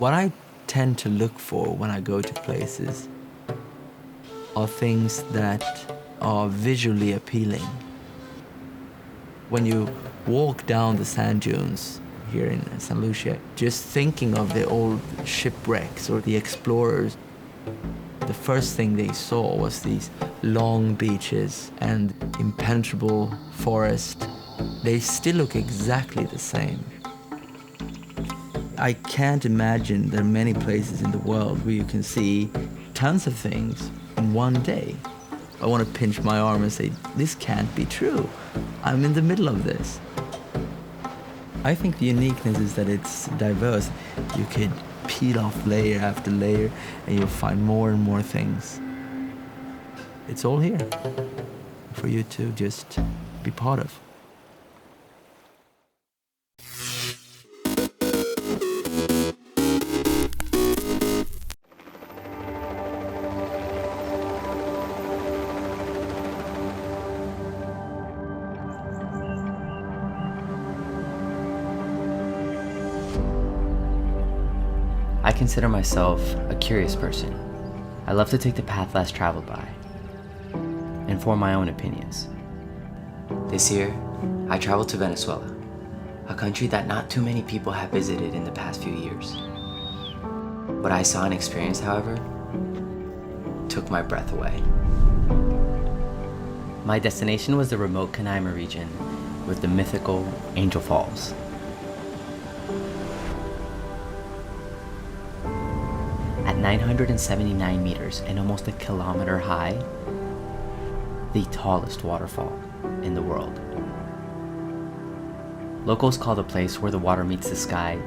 What I tend to look for when I go to places are things that are visually appealing. When you walk down the sand dunes here in St. Lucia, just thinking of the old shipwrecks or the explorers, the first thing they saw was these long beaches and impenetrable forest. They still look exactly the same. I can't imagine there are many places in the world where you can see tons of things in one day. I want to pinch my arm and say, this can't be true. I'm in the middle of this. I think the uniqueness is that it's diverse. You could peel off layer after layer and you'll find more and more things. It's all here for you to just be part of. I consider myself a curious person. I love to take the path less traveled by and form my own opinions. This year, I traveled to Venezuela, a country that not too many people have visited in the past few years. What I saw and experienced, however, took my breath away. My destination was the remote Canaima region with the mythical Angel Falls. At 979 meters and almost a kilometer high, the tallest waterfall in the world. Locals call the place where the water meets the sky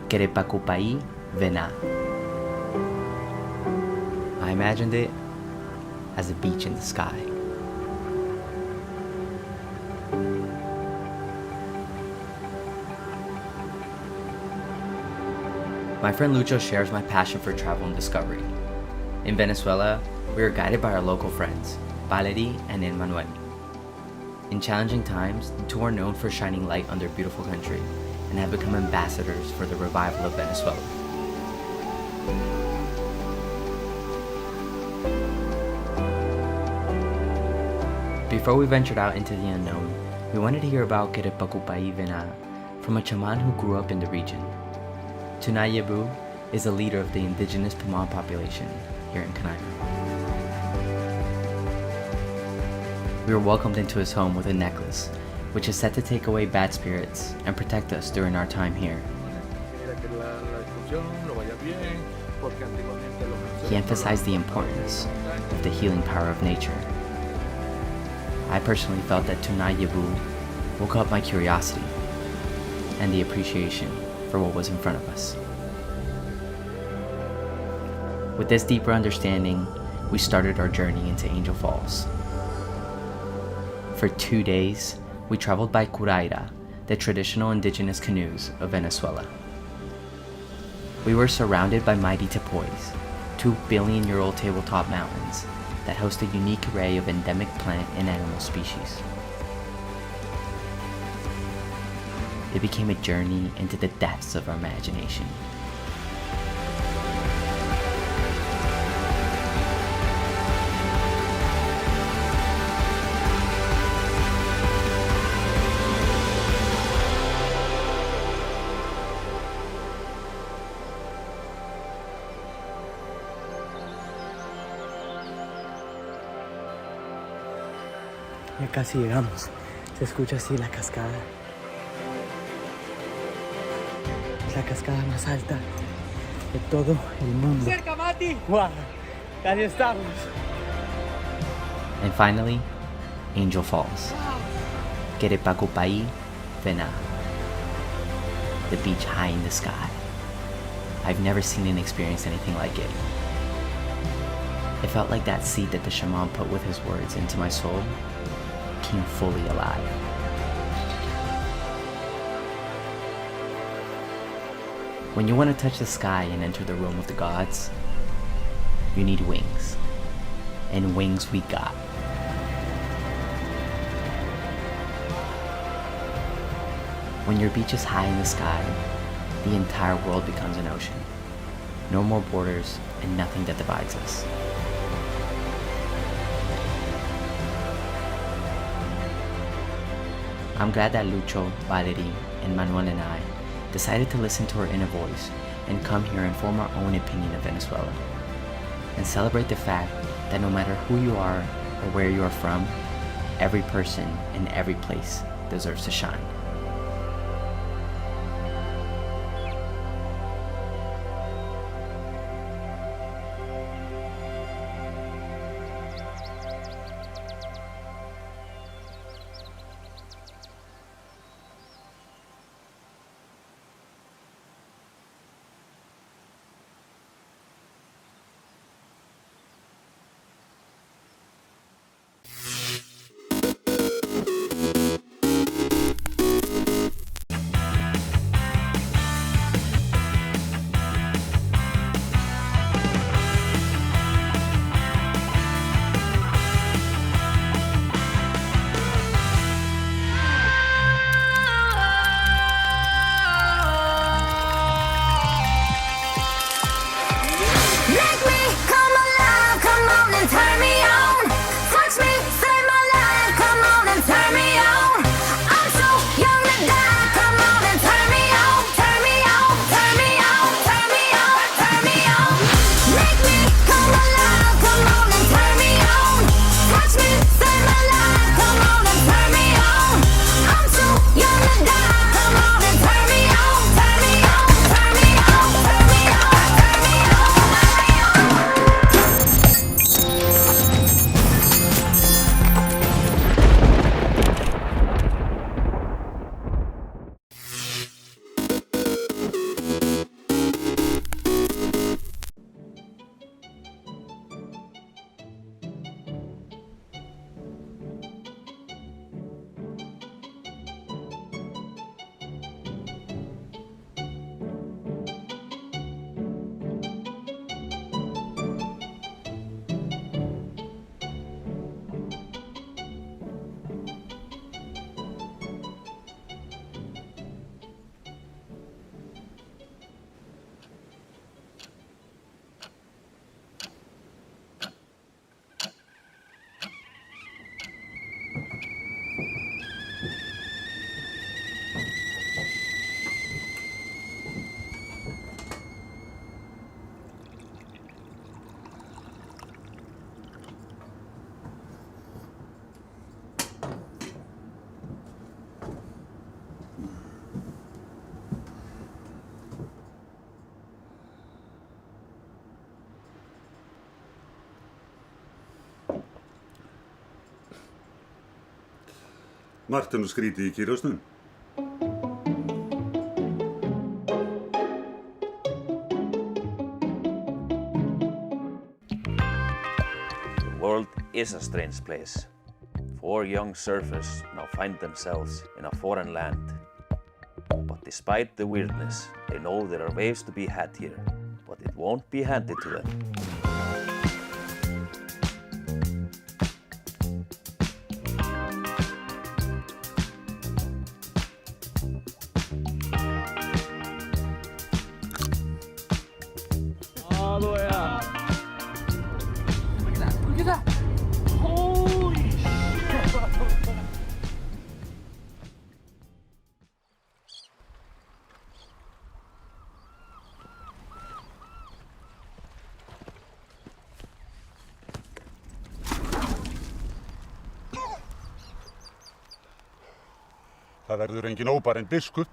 Kerepakupai Vena. I imagined it as a beach in the sky. My friend Lucho shares my passion for travel and discovery. In Venezuela, we are guided by our local friends, Valerie and Emmanuel. In challenging times, the two are known for shining light on their beautiful country and have become ambassadors for the revival of Venezuela. Before we ventured out into the unknown, we wanted to hear about Kerepakupai Vena from a shaman who grew up in the region. Tunayebu is a leader of the indigenous Paman population here in Canaima. We were welcomed into his home with a necklace, which is said to take away bad spirits and protect us during our time here. He emphasized the importance of the healing power of nature. I personally felt that Tunayebu woke up my curiosity and the appreciation for what was in front of us. With this deeper understanding, we started our journey into Angel Falls. For 2 days, we traveled by curaira, the traditional indigenous canoes of Venezuela. We were surrounded by mighty tepoys, 2 billion-year-old tabletop mountains that host a unique array of endemic plant and animal species. It became a journey into the depths of our imagination. Ya casi llegamos. Se escucha así la cascada. Es la cascada más alta de todo el mundo. ¡Cerca, Mati! ¡Wow! ¡Casi estamos! And finally, Angel Falls. Kerepakupai Vena. The beach high in the sky. I've never seen and experienced anything like it. It felt like that seed that the shaman put with his words into my soul came fully alive. When you want to touch the sky and enter the realm of the gods, you need wings. And wings we got. When your beach is high in the sky, the entire world becomes an ocean. no more borders, and nothing that divides us. I'm glad that Lucho, Valerie, and Manuel and I decided to listen to our inner voice and come here and form our own opinion of Venezuela, and celebrate the fact that no matter who you are or where you are from, every person in every place deserves to shine. Margt er nú skrítið í kýrhausnum. The world is a strange place. 4 young surfers now find themselves in a foreign land. But despite the weirdness, they know there are waves to be had here, but it won't be handed to them. Það verður engin óbarinn biskup.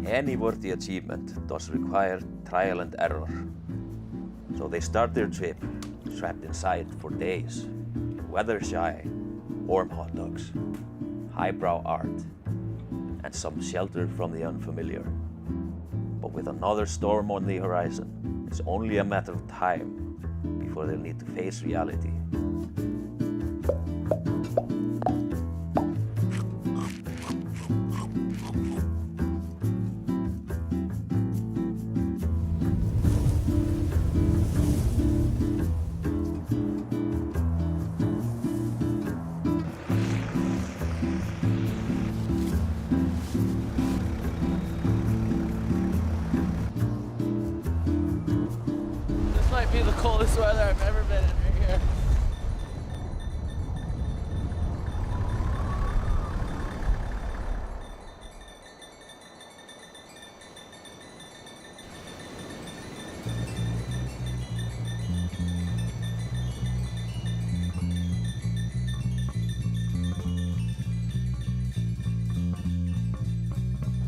Any worthy achievement does require trial and error. So they start their trip, trapped inside for days. Weather shy, warm hot dogs, highbrow art, and some shelter from the unfamiliar. But with another storm on the horizon, it's only a matter of time before they'll need to face reality. might be the coldest weather I've ever been in right here.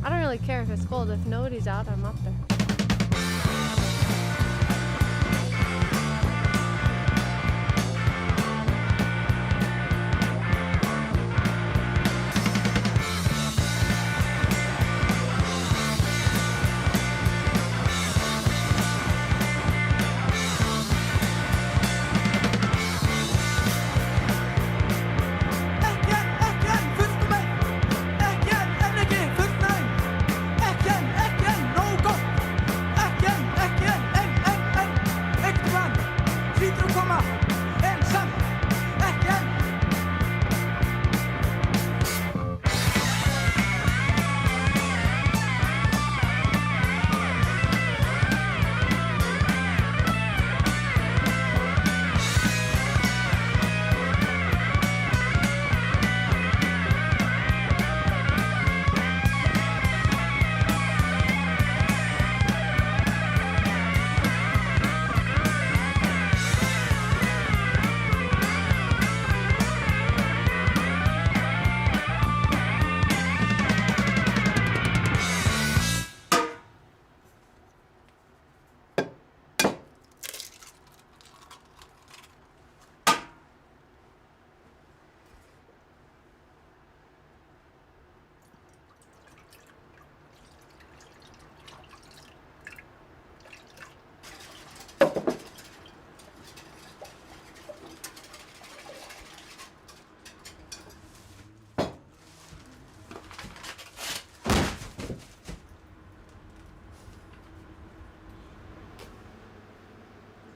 I don't really care if it's cold. If nobody's out, I'm up there.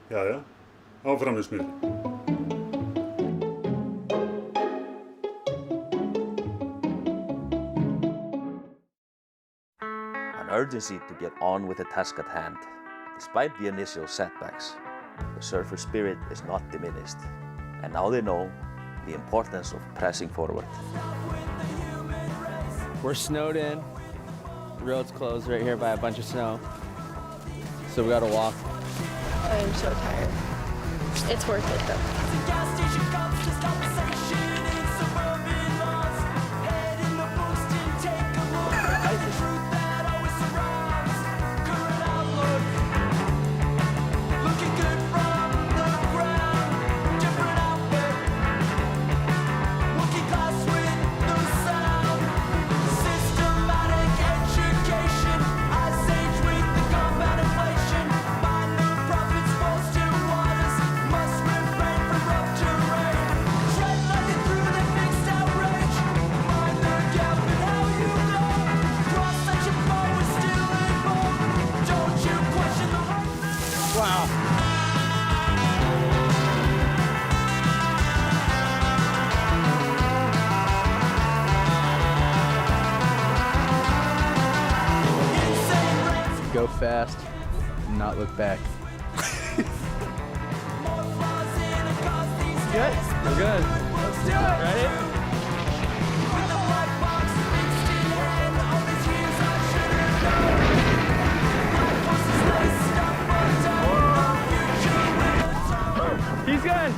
Jæja, áfram með smjörið. An urgency to get on with the task at hand. Despite the initial setbacks, the surfer spirit is not diminished, and now they know the importance of pressing forward. We're snowed in. The road's closed right here by a bunch of snow. So we gotta walk. I'm so tired. It's worth it though. Go fast, not look back. Good? We're good. Let's do it. Ready? He's good.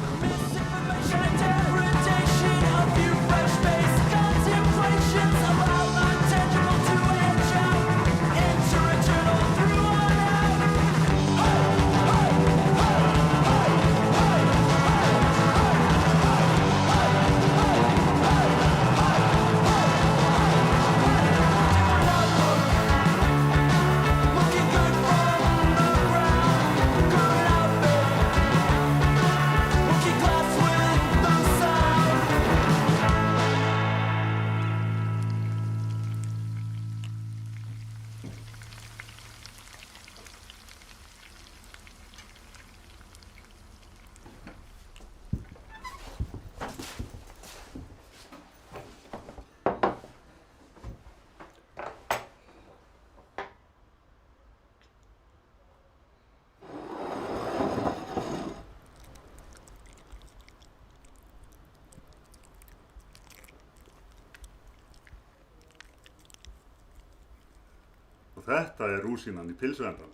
Þetta rúsínan í pylsuendanum.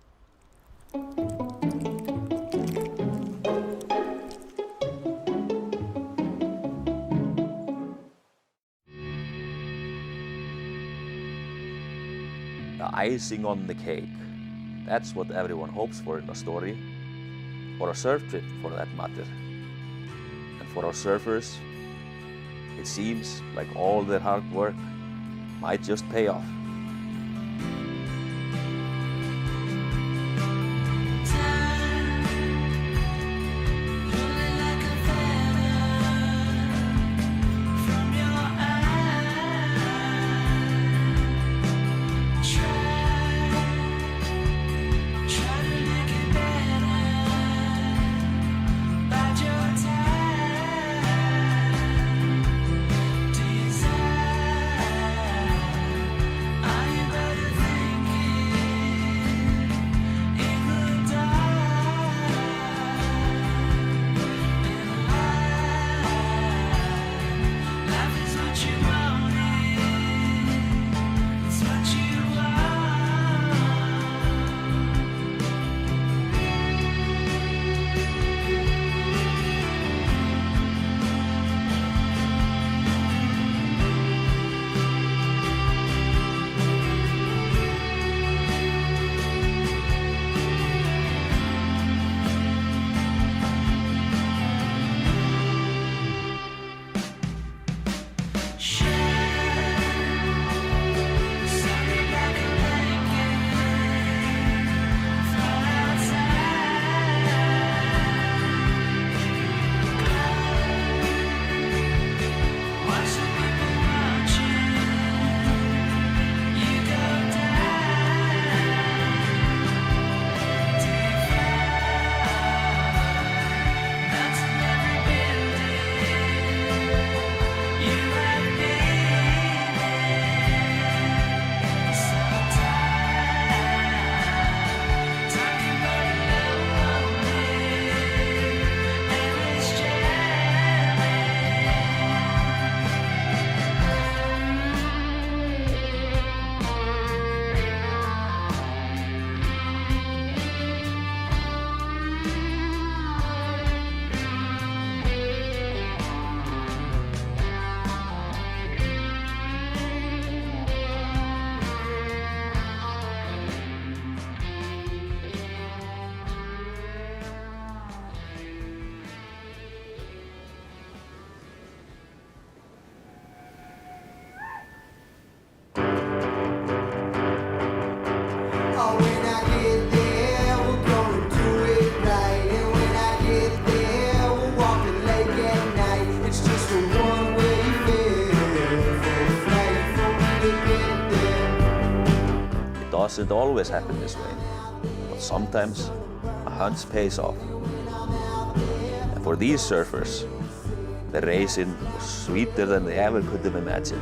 The icing on the cake. That's what everyone hopes for in a story, or a surf trip for that matter. And for our surfers, it seems like all their hard work might just pay off. Doesn't always happen this way, but sometimes a hunch pays off. And for these surfers, the raisin was sweeter than they ever could have imagined.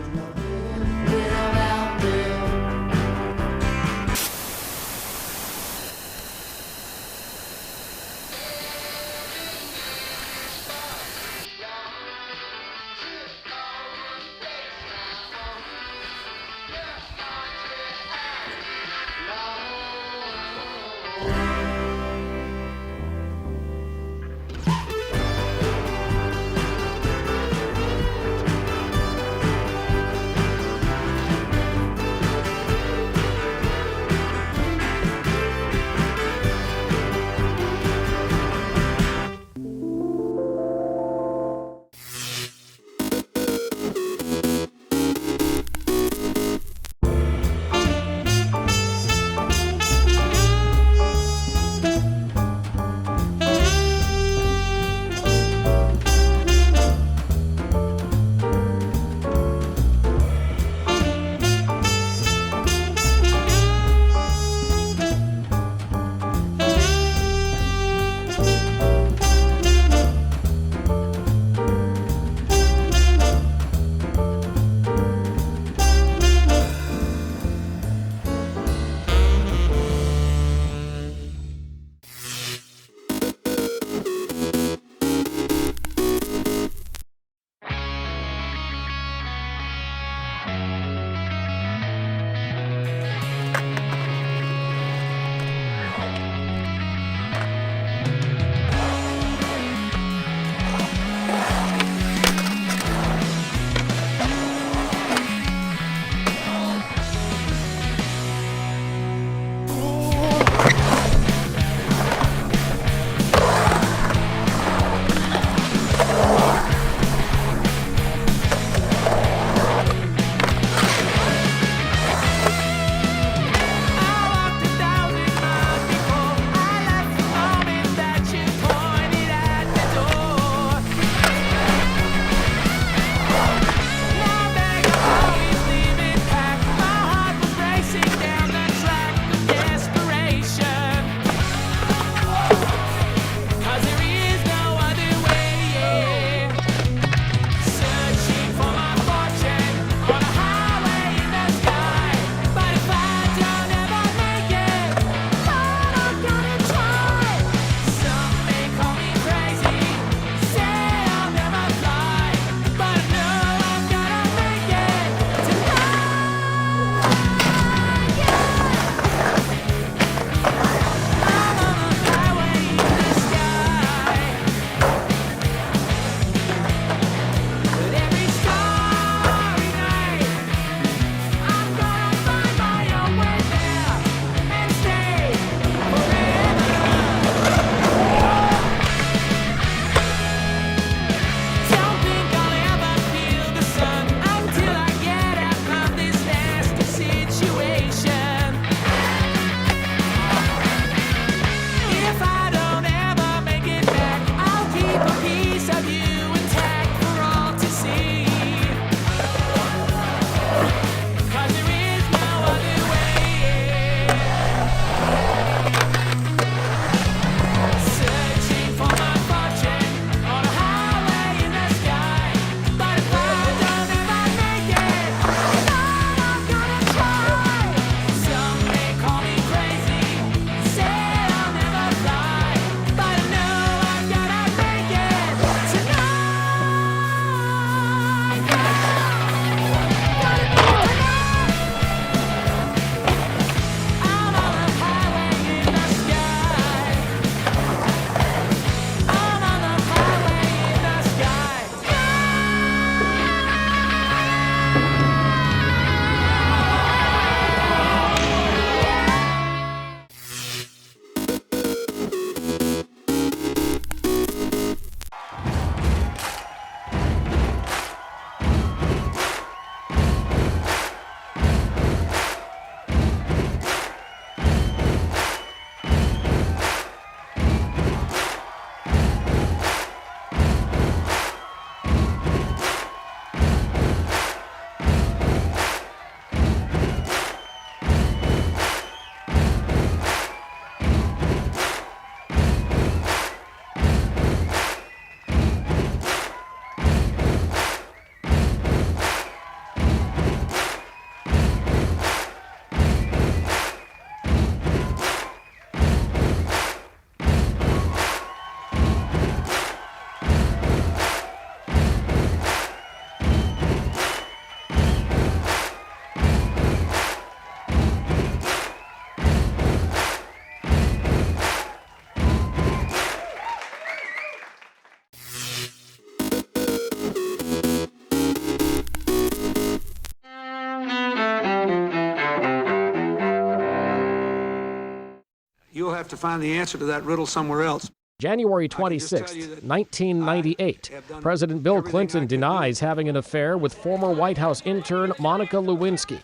You'll have to find the answer to that riddle somewhere else. January 26, 1998. President Bill Clinton denies having an affair with former White House intern Monica Lewinsky.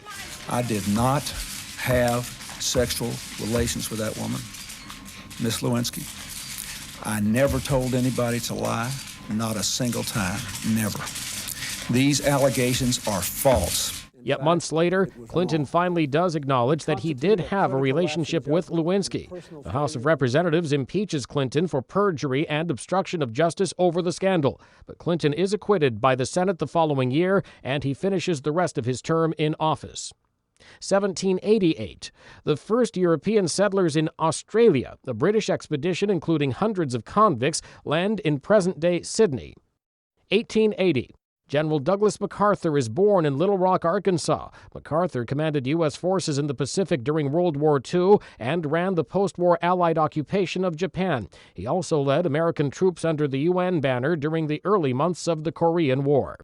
I did not have sexual relations with that woman, Miss Lewinsky. I never told anybody to lie, not a single time, never. These allegations are false. Yet months later, Clinton finally does acknowledge that he did have a relationship with Lewinsky. The House of Representatives impeaches Clinton for perjury and obstruction of justice over the scandal. But Clinton is acquitted by the Senate the following year, and he finishes the rest of his term in office. 1788. The first European settlers in Australia, a British expedition including hundreds of convicts, land in present-day Sydney. 1880. General Douglas MacArthur is born in Little Rock, Arkansas. MacArthur commanded U.S. forces in the Pacific during World War II and ran the post-war Allied occupation of Japan. He also led American troops under the UN banner during the early months of the Korean War.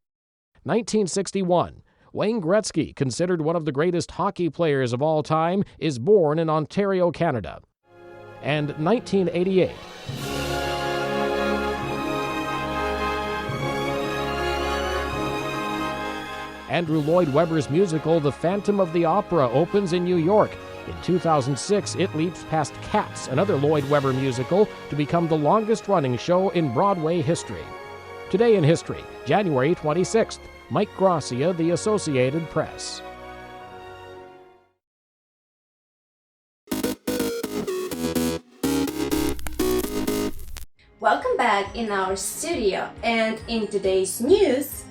1961. Wayne Gretzky, considered one of the greatest hockey players of all time, is born in Ontario, Canada. And 1988. Andrew Lloyd Webber's musical The Phantom of the Opera opens in New York. In 2006, it leaps past Cats, another Lloyd Webber musical, to become the longest-running show in Broadway history. Today in history, January 26th, Mike Gracia, The Associated Press. Welcome back in our studio, and in today's news,